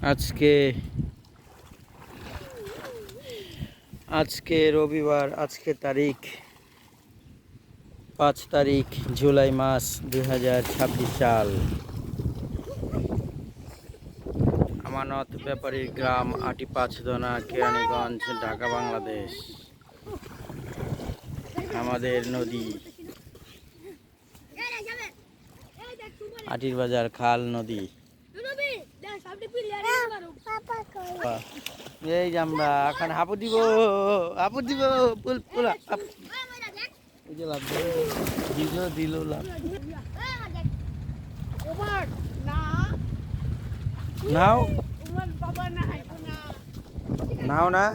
আজকে আজকে রবিবার, আজকে তারিখ 5 তারিখ জুলাই মাস 2026 সাল। আমানত ব্যাপারীর গ্রাম আটি পাঁচদনা, কেরানীগঞ্জ, ঢাকা, বাংলাদেশ। আমাদের নদী আটির বাজার খাল নদী। এই যে আমরা এখন হাপু দিব পুল পুল দিল লাভ নাও নাও না,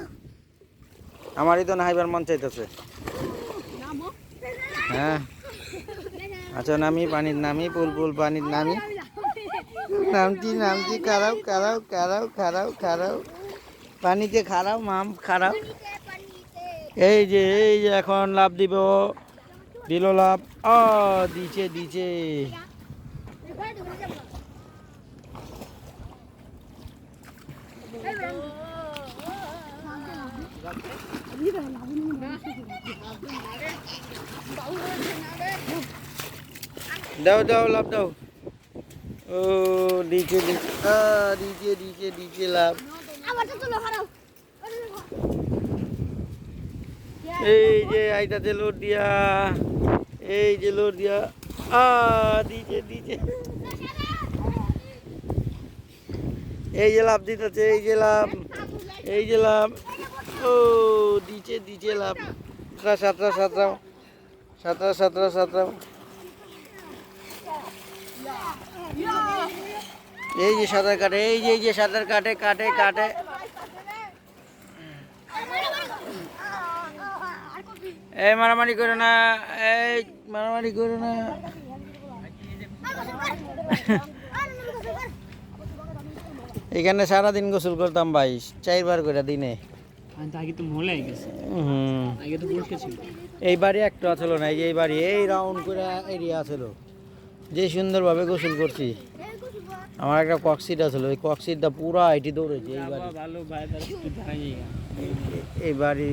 আমারই তো নাহাইবার মন চাইতেছে। হ্যাঁ আচ্ছা, নামি পানির নামি, পুল পুল পানির নামি, নামছি খারাও খারাও খারাও খারাও খারাও পানিতে খারাও মাম খারাও। এই যে এখন লাভ দিব, দিল লাভ, দিছে দাও দাও লাভ দাও। ও দিছে লাভ। এই যে আইতাতে লোড দিয়া, এই যে লোড দিয়া, দিছে এই যে লাভ দিতেছে, এই যে লাভ, ও দিছে লাভ। সাতরাও এই যে সাঁতার কাটে, এই যে সাঁতার কাটে। এই মারামারি করে না, এখানে সারাদিন গোসল করতাম ভাই, 4 বার করে দিনে। এই বাড়ি একটা ছিল না, এই বাড়ি এই রাউন্ড করে এরিয়া ছিল, যে সুন্দরভাবে গোসল করছি। আমার একটা কক্সিট আছিল, ওই কক্সিটটা পুরো আইটি দৌড়েছে। এই বাড়ি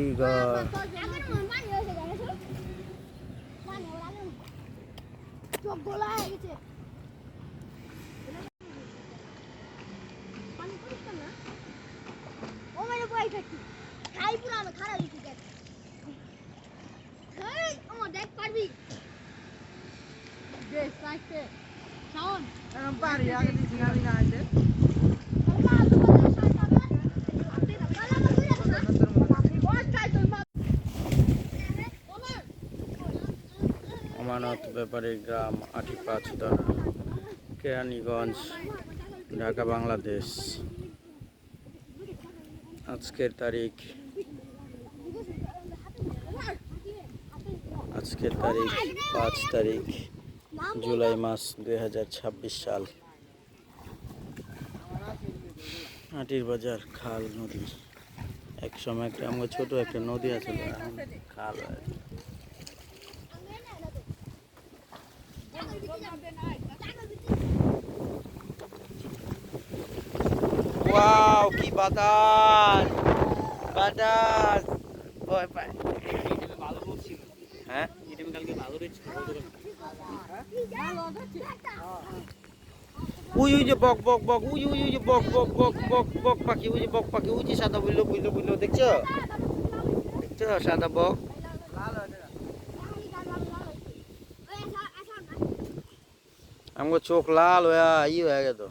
আমানত ব্যাপারীর গ্রাম আটি পাঁচদনা, কেরানীগঞ্জ, ঢাকা, বাংলাদেশ। আজকের তারিখ 5 তারিখ জুলাই মাস 2026 সাল। আটির বাজার খাল নদী। এক সময় একটা আমার ছোট একটা নদী আছে, খাল। ওয়াও কি বাতাস ভয় পায়। হ্যাঁ উই যে বক উই যে বক পাখি, ওই যে বক পাখি, ওই যে সাদা বুইলো দেখছো সাদা বক। আমার চোখ লাল হয়ে গেল।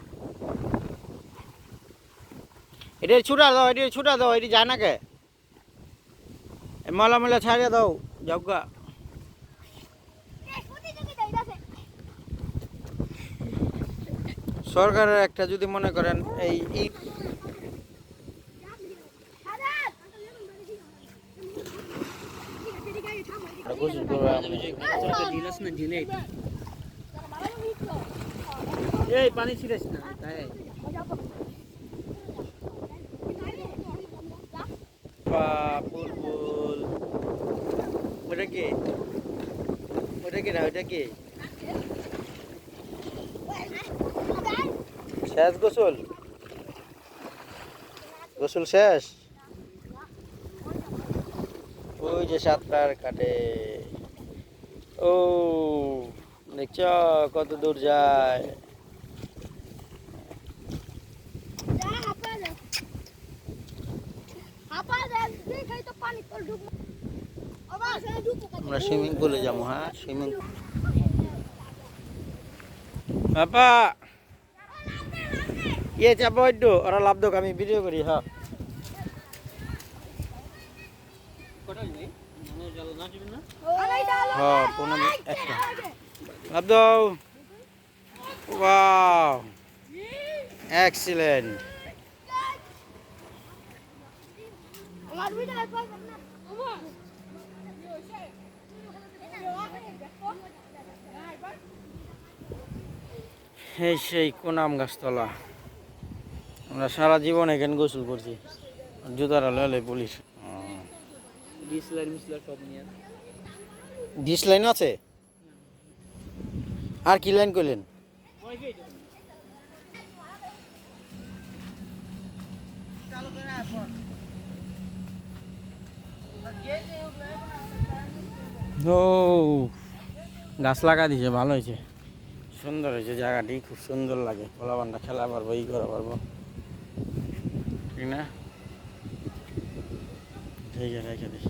এটা ছুটা দাও, এটি যায় না কে? মালা ছাড়িয়ে দাও, যাওগা। সরকারের একটা যদি মনে করেন এই পানি ছিড়াস না, বুলবুল ওটা কি শেষ গোসল? গোসল শেষ? ওই যে সাঁতার কাটে। ও দেখছ কত দূর যায়। আমরা সুইমিং পুলে যাবো। হ্যাঁ সুইমিং বাবা ইয়ে যাবো একটু, ওরা লাভ দোক আমি ভিডিও করি। হ্যাঁ হ্যাঁ একটা লাভ দাও। Wow excellent. এই সেই কোনাম গাছতলা। আমরা সারা জীবন এখানে গোসল করছি। জুতারা ললে পুলিশ। ডিশ লাইন আছে? আর কি লাইন করলেন? ও গাছ লাগা দিছে, ভালো হয়েছে, সুন্দর হয়েছে জায়গাটি, খুব সুন্দর লাগে। পোলাপানটা খেলা পারবো, ই করা পারবো, ঠিক না? ঠিক আছে রেখে দিই।